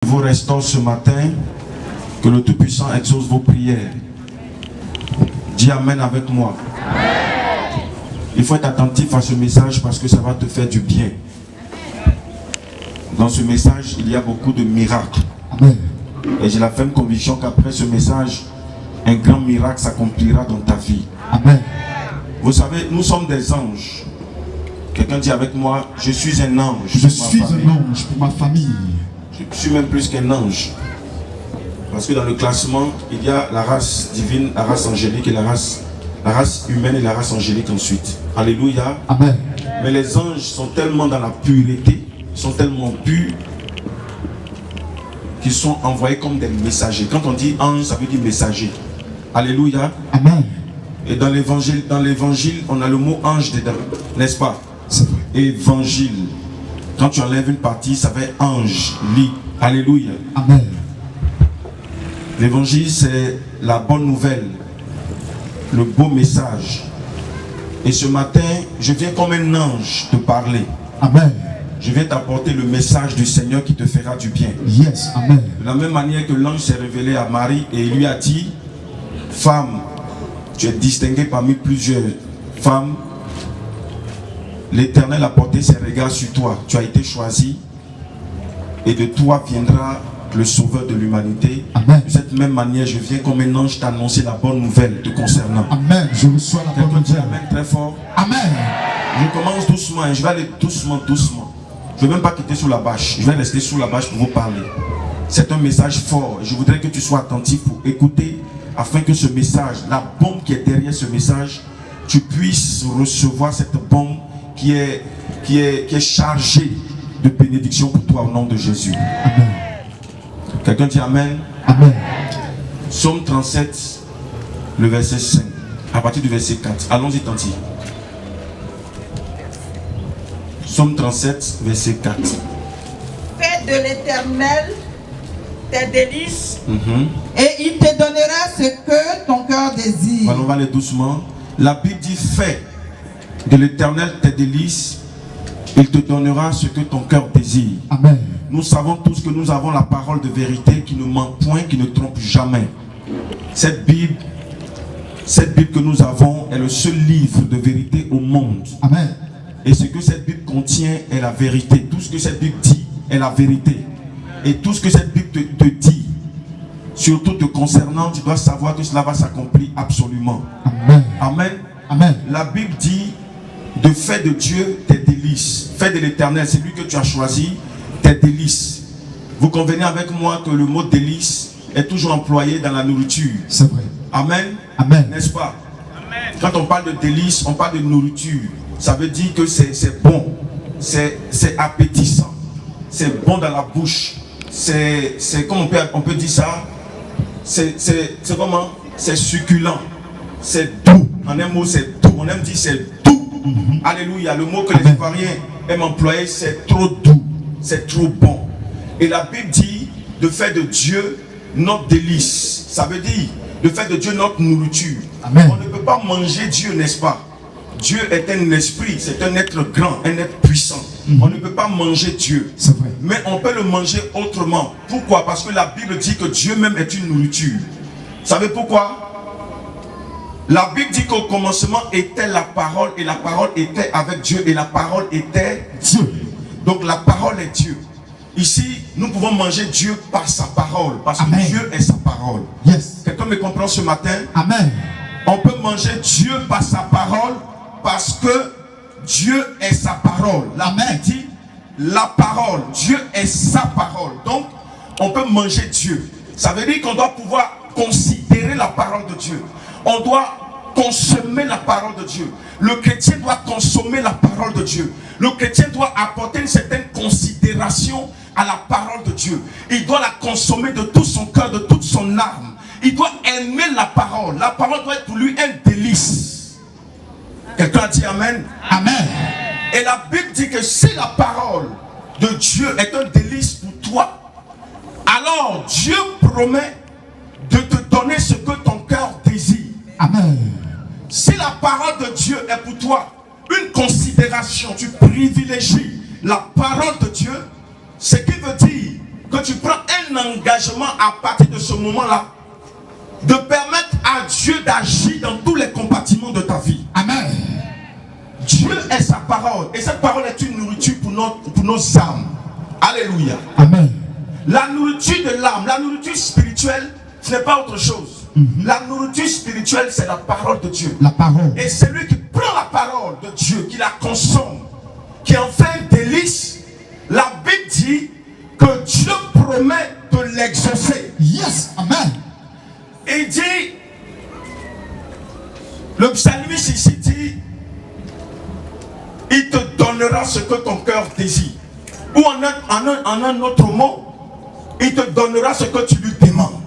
Vous restaure ce matin, que le Tout-Puissant exauce vos prières. Dis Amen avec moi. Amen. Il faut être attentif à ce message parce que ça va te faire du bien. Dans ce message, il y a beaucoup de miracles. Amen. Et j'ai la ferme conviction qu'après ce message, un grand miracle s'accomplira dans ta vie. Amen. Vous savez, nous sommes des anges. Quelqu'un dit avec moi, je suis un ange. Je suis un ange pour ma famille. Je suis même plus qu'un ange. Parce que dans le classement, il y a la race divine, la race angélique et la race humaine et la race angélique ensuite. Alléluia. Amen. Mais les anges sont tellement dans la pureté, sont tellement purs, qu'ils sont envoyés comme des messagers. Quand on dit ange, ça veut dire messager. Alléluia. Amen. Et dans l'évangile, on a le mot ange dedans, n'est-ce pas? C'est vrai. Évangile. Quand tu enlèves une partie, ça fait ange, lit. Alléluia. Amen. L'évangile, c'est la bonne nouvelle, le beau message. Et ce matin, je viens comme un ange te parler. Amen. Je viens t'apporter le message du Seigneur qui te fera du bien. Yes. Amen. De la même manière que l'ange s'est révélé à Marie et il lui a dit, femme, tu es distinguée parmi plusieurs femmes. L'Éternel a porté ses regards sur toi. Tu as été choisi. Et de toi viendra le sauveur de l'humanité. Amen. De cette même manière, je viens comme un ange t'annoncer la bonne nouvelle te concernant. Amen. Je reçois la bonne Quelqu'un dit nouvelle. Amen très fort. Amen. Je commence doucement et je vais aller doucement. Je ne vais même pas quitter sous la bâche. Je vais rester sous la bâche pour vous parler. C'est un message fort. Je voudrais que tu sois attentif pour écouter afin que ce message, la bombe qui est derrière ce message, tu puisses recevoir cette bombe qui est chargée de bénédiction pour toi au nom de Jésus. Amen. Quelqu'un dit Amen. Amen. Psaume 37, le verset 5, à partir du verset 4. Allons-y, Tanti. Psaume 37, verset 4. Fais de l'Éternel tes délices et il te donnera ce que ton cœur désire. Voilà, on va aller doucement. La Bible dit fais de l'Éternel tes délices, il te donnera ce que ton cœur désire. Amen. Nous savons tous que nous avons la parole de vérité qui ne ment point, qui ne trompe jamais. Cette Bible que nous avons est le seul livre de vérité au monde. Amen. Et ce que cette Bible contient est la vérité. Tout ce que cette Bible dit est la vérité. Et tout ce que cette Bible te dit, surtout te concernant, tu dois savoir que cela va s'accomplir absolument. Amen. Amen. Amen. La Bible dit de faire de Dieu tes délices. Fais de l'Éternel, c'est lui que tu as choisi, tes délices. Vous convenez avec moi que le mot délice est toujours employé dans la nourriture. C'est vrai. Amen. Amen. N'est-ce pas? Amen. Quand on parle de délices, on parle de nourriture. Ça veut dire que c'est bon, c'est appétissant, c'est bon dans la bouche. C'est comme on peut dire ça, c'est comment? C'est succulent, c'est doux. En un mot, c'est doux. On aime dire c'est doux. Alléluia. Le mot que les Ivoiriens aiment employer, c'est trop doux, c'est trop bon. Et la Bible dit de faire de Dieu notre délice. Ça veut dire de faire de Dieu notre nourriture. Amen. On ne peut pas manger Dieu, n'est-ce pas? Dieu est un esprit, c'est un être grand, un être puissant. On ne peut pas manger Dieu. C'est vrai. Mais on peut le manger autrement. Pourquoi? Parce que la Bible dit que Dieu même est une nourriture. Vous savez pourquoi? La Bible dit qu'au commencement était la parole et la parole était avec Dieu et la parole était Dieu. Donc la parole est Dieu. Ici, nous pouvons manger Dieu par sa parole. Parce que Amen. Dieu est sa parole. Yes. Quelqu'un me comprend ce matin? Amen. On peut manger Dieu par sa parole parce que Dieu est sa parole. La Bible dit la parole. Dieu est sa parole. Donc, on peut manger Dieu. Ça veut dire qu'on doit pouvoir considérer la parole de Dieu. On doit consommer la parole de Dieu. Le chrétien doit consommer la parole de Dieu. Le chrétien doit apporter une certaine considération à la parole de Dieu. Il doit la consommer de tout son cœur, de toute son âme. Il doit aimer la parole. La parole doit être pour lui un délice. Quelqu'un a dit Amen. Amen. Et la Bible dit que si la parole de Dieu est un délice pour toi, alors Dieu promet de te donner ce que ton cœur désire. Amen. Si la parole de Dieu est pour toi une considération, tu privilégies la parole de Dieu, ce qui veut dire que tu prends un engagement à partir de ce moment-là, de permettre à Dieu d'agir dans tous les compartiments de ta vie. Amen. Dieu est sa parole. Et cette parole est une nourriture pour nos âmes. Alléluia. Amen. La nourriture de l'âme, la nourriture spirituelle, ce n'est pas autre chose. La nourriture spirituelle, c'est la parole de Dieu. La parole. Et celui qui prend la parole de Dieu, qui la consomme, qui en fait un délice, la Bible dit que Dieu promet de l'exaucer. Yes. Amen. Et il dit, le psalmiste ici dit, il te donnera ce que ton cœur désire. Ou en un autre mot, il te donnera ce que tu lui demandes.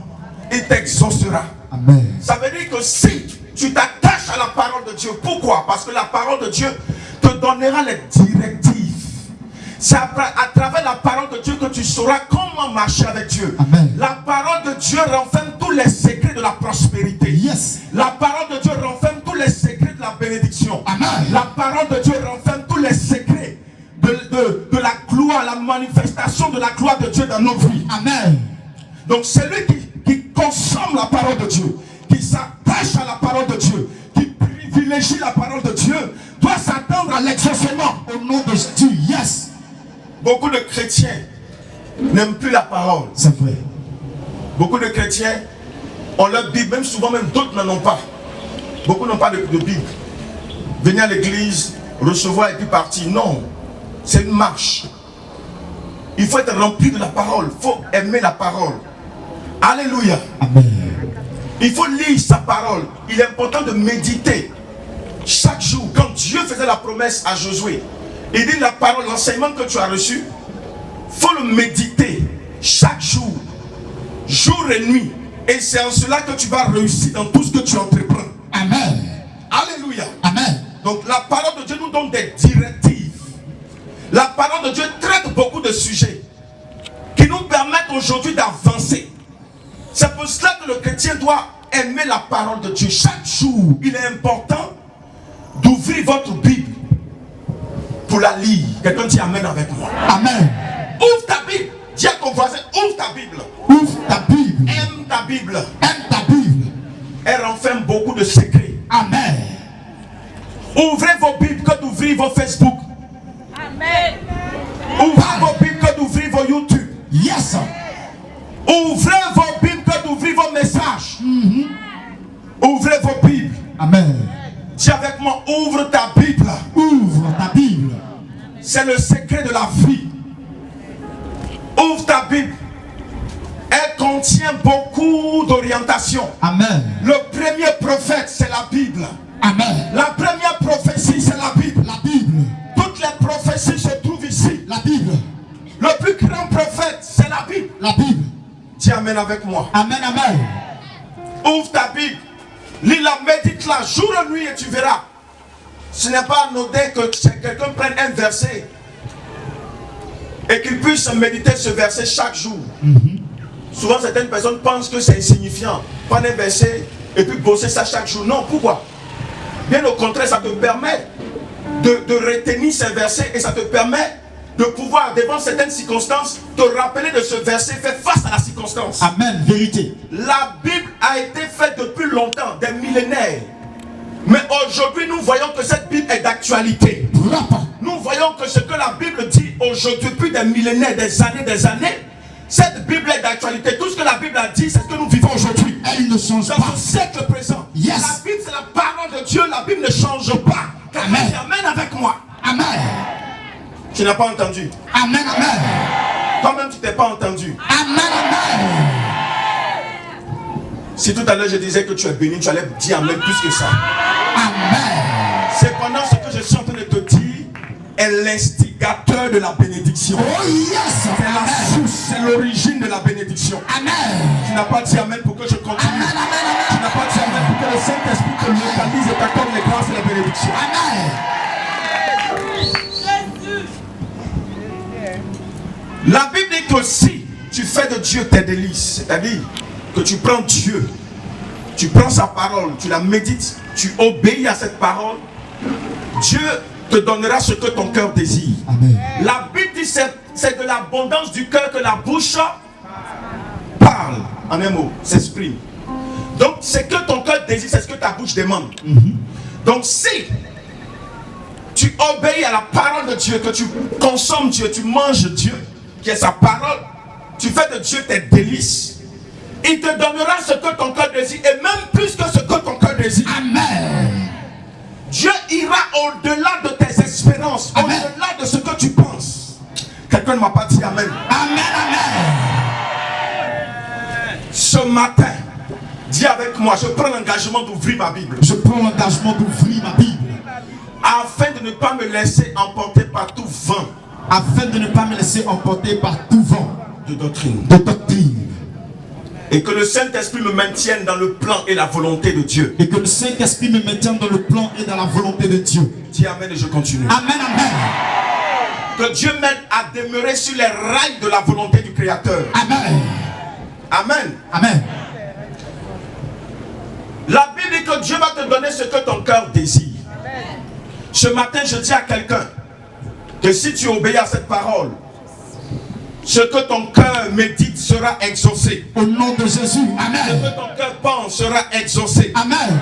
Il t'exaucera. Amen. Ça veut dire que si tu t'attaches à la parole de Dieu, pourquoi? Parce que la parole de Dieu te donnera les directives. C'est à travers la parole de Dieu que tu sauras comment marcher avec Dieu. Amen. La parole de Dieu renferme tous les secrets de la prospérité. Yes. La parole de Dieu renferme tous les secrets de la bénédiction. Amen. La parole de Dieu renferme tous les secrets de la gloire, la manifestation de la gloire de Dieu dans nos vies. Amen. Donc celui qui consomme la parole de Dieu, qui s'attache à la parole de Dieu, qui privilégie la parole de Dieu, doit s'attendre à l'exaucement Au nom de Dieu. Yes. Beaucoup de chrétiens n'aiment plus la parole. C'est vrai. Beaucoup de chrétiens ont leur Bible, même souvent même d'autres n'en ont pas. Beaucoup n'ont pas de Bible. Venir à l'église, recevoir et puis partir. Non, c'est une marche. Il faut être rempli de la parole. Il faut aimer la parole. Alléluia. Amen. Il faut lire sa parole. Il est important de méditer chaque jour. Quand Dieu faisait la promesse à Josué, il dit la parole, l'enseignement que tu as reçu, il faut le méditer chaque jour, jour et nuit. Et c'est en cela que tu vas réussir dans tout ce que tu entreprends. Amen. Alléluia. Amen. Donc la parole de Dieu nous donne des directives. La parole de Dieu traite beaucoup de sujets qui nous permettent aujourd'hui d'avancer. C'est pour cela que le chrétien doit aimer la parole de Dieu. Chaque jour, il est important d'ouvrir votre Bible pour la lire. Quelqu'un dit Amen avec moi. Amen. Ouvre ta Bible. Dis à ton voisin, ouvre ta Bible. Ouvre ta Bible. Aime ta Bible. Aime ta Bible. Elle renferme beaucoup de secrets. Amen. Ouvrez vos Bibles que d'ouvrir vos Facebook. Amen. Ouvrez vos Bibles que d'ouvrir vos YouTube. Yes. Ouvrez vos Bibles que d'ouvrir vos messages. Ouvrez vos Bibles. Amen. Dis avec moi, ouvre ta Bible. Ouvre ta Bible. C'est le secret de la vie. Ouvre ta Bible. Elle contient beaucoup d'orientation. Amen. Le premier prophète, c'est la Bible. Amen. La première prophétie, c'est la Bible. La Bible. Toutes les prophéties se trouvent ici. La Bible. Le plus grand prophète, c'est la Bible. La Bible. Dis Amen avec moi. Amen. Amen. Ouvre ta Bible. Lis-la, médite-la jour et nuit et tu verras. Ce n'est pas anodin que quelqu'un prenne un verset et qu'il puisse méditer ce verset chaque jour. Souvent, certaines personnes pensent que c'est insignifiant. Prendre un verset et puis bosser ça chaque jour. Non, pourquoi? Bien au contraire, ça te permet de retenir ces versets et ça te permet de pouvoir, devant certaines circonstances, te rappeler de ce verset, faire face à la circonstance. Amen. Vérité. La Bible a été faite depuis longtemps, des millénaires. Mais aujourd'hui, nous voyons que cette Bible est d'actualité. Nous voyons que ce que la Bible dit aujourd'hui, depuis des millénaires, des années, cette Bible est d'actualité. Tout ce que la Bible a dit, c'est ce que nous vivons aujourd'hui. Elle ne change Dans pas. ce siècle présent. Yes. La Bible, c'est la parole de Dieu. La Bible ne change pas. Amen. Amen avec moi. Amen. Tu n'as pas entendu. Amen. Amen. Toi-même, tu t'es pas entendu. Amen. Amen. Si tout à l'heure je disais que tu es béni, tu allais dire Amen plus que ça. Amen. Cependant, ce que je suis en train de te dire est l'instigateur de la bénédiction. Oh yes. C'est la source, c'est l'origine de la bénédiction. Amen. Tu n'as pas dit Amen pour que je continue. Amen. Amen. Tu n'as pas dit Amen pour que le Saint-Esprit te localise et t'accorde les grâces et la bénédiction. Amen. La Bible dit que si tu fais de Dieu tes délices, c'est-à-dire que tu prends Dieu, tu prends sa parole, tu la médites, tu obéis à cette parole, Dieu te donnera ce que ton cœur désire. Amen. La Bible dit c'est de l'abondance du cœur que la bouche en un mot, s'exprime. Donc, ce que ton cœur désire, c'est ce que ta bouche demande. Donc, si tu obéis à la parole de Dieu, que tu consommes Dieu, tu manges Dieu, qui est sa parole, tu fais de Dieu tes délices, il te donnera ce que ton cœur désire, et même plus que ce que ton cœur désire. Amen. Dieu ira au-delà de tes espérances, au-delà de ce que tu penses. Quelqu'un ne m'a pas dit Amen. Amen, amen. Ce matin, dis avec moi, je prends l'engagement d'ouvrir ma Bible. Je prends l'engagement d'ouvrir ma Bible. Afin de ne pas me laisser emporter par tout vent. Afin de ne pas me laisser emporter par tout vent De doctrine. de doctrine. Et que le Saint-Esprit me maintienne dans le plan et la volonté de Dieu. Et que le Saint-Esprit me maintienne dans le plan et dans la volonté de Dieu. Dis Amen et je continue. Amen, amen. Que Dieu m'aide à demeurer sur les rails de la volonté du Créateur. Amen. Amen. Amen. La Bible dit que Dieu va te donner ce que ton cœur désire. Ce matin, je dis à quelqu'un que si tu obéis à cette parole, ce que ton cœur médite sera exaucé. Au nom de Jésus. Ce Amen. que ton cœur pense sera exaucé. Amen.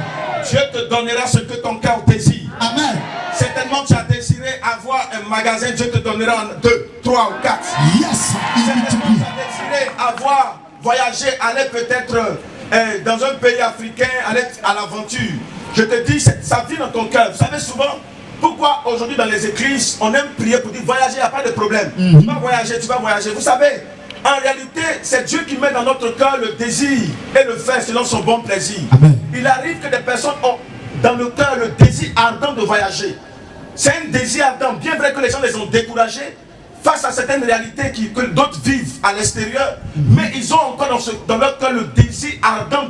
Dieu te donnera ce que ton cœur désire. Amen. Certainement tu as désiré avoir un magasin, Dieu te donnera 2, 3 ou 4. Yes. Il Certainement tu multiplie. as désiré avoir voyagé, aller peut-être dans un pays africain, aller à l'aventure. Je te dis, ça vit dans ton cœur. Vous savez souvent, pourquoi aujourd'hui dans les églises, on aime prier pour dire voyager, il n'y a pas de problème. Tu vas voyager, tu vas voyager. Vous savez, en réalité, c'est Dieu qui met dans notre cœur le désir et le fait selon son bon plaisir. Amen. Il arrive que des personnes ont dans le cœur le désir ardent de voyager. C'est un désir ardent, bien vrai que les gens les ont découragés face à certaines réalités que d'autres vivent à l'extérieur, mais ils ont encore dans leur cœur le désir ardent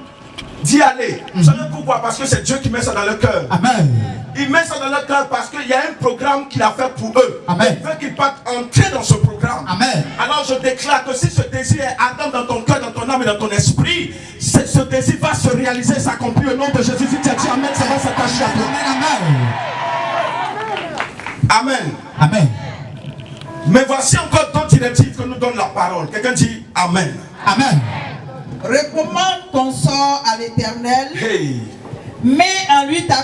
d'y aller. Vous savez pourquoi? Parce que c'est Dieu qui met ça dans leur cœur. Amen. Il met ça dans leur cœur parce qu'il y a un programme qu'il a fait pour eux. Amen. Il veut qu'ils partent entrer dans ce programme. Amen. Alors je déclare que si ce désir est ardent dans ton cœur, dans ton âme et dans ton esprit, ce désir va se réaliser, s'accomplir au nom de Jésus. Si tu as dit Amen, ça va s'attacher à toi. Amen. Amen. Amen. Mais voici encore d'autres directives que nous donne la parole. Quelqu'un dit Amen. Amen. Recommande ton sort à l'Éternel. Hey. Mets en lui ta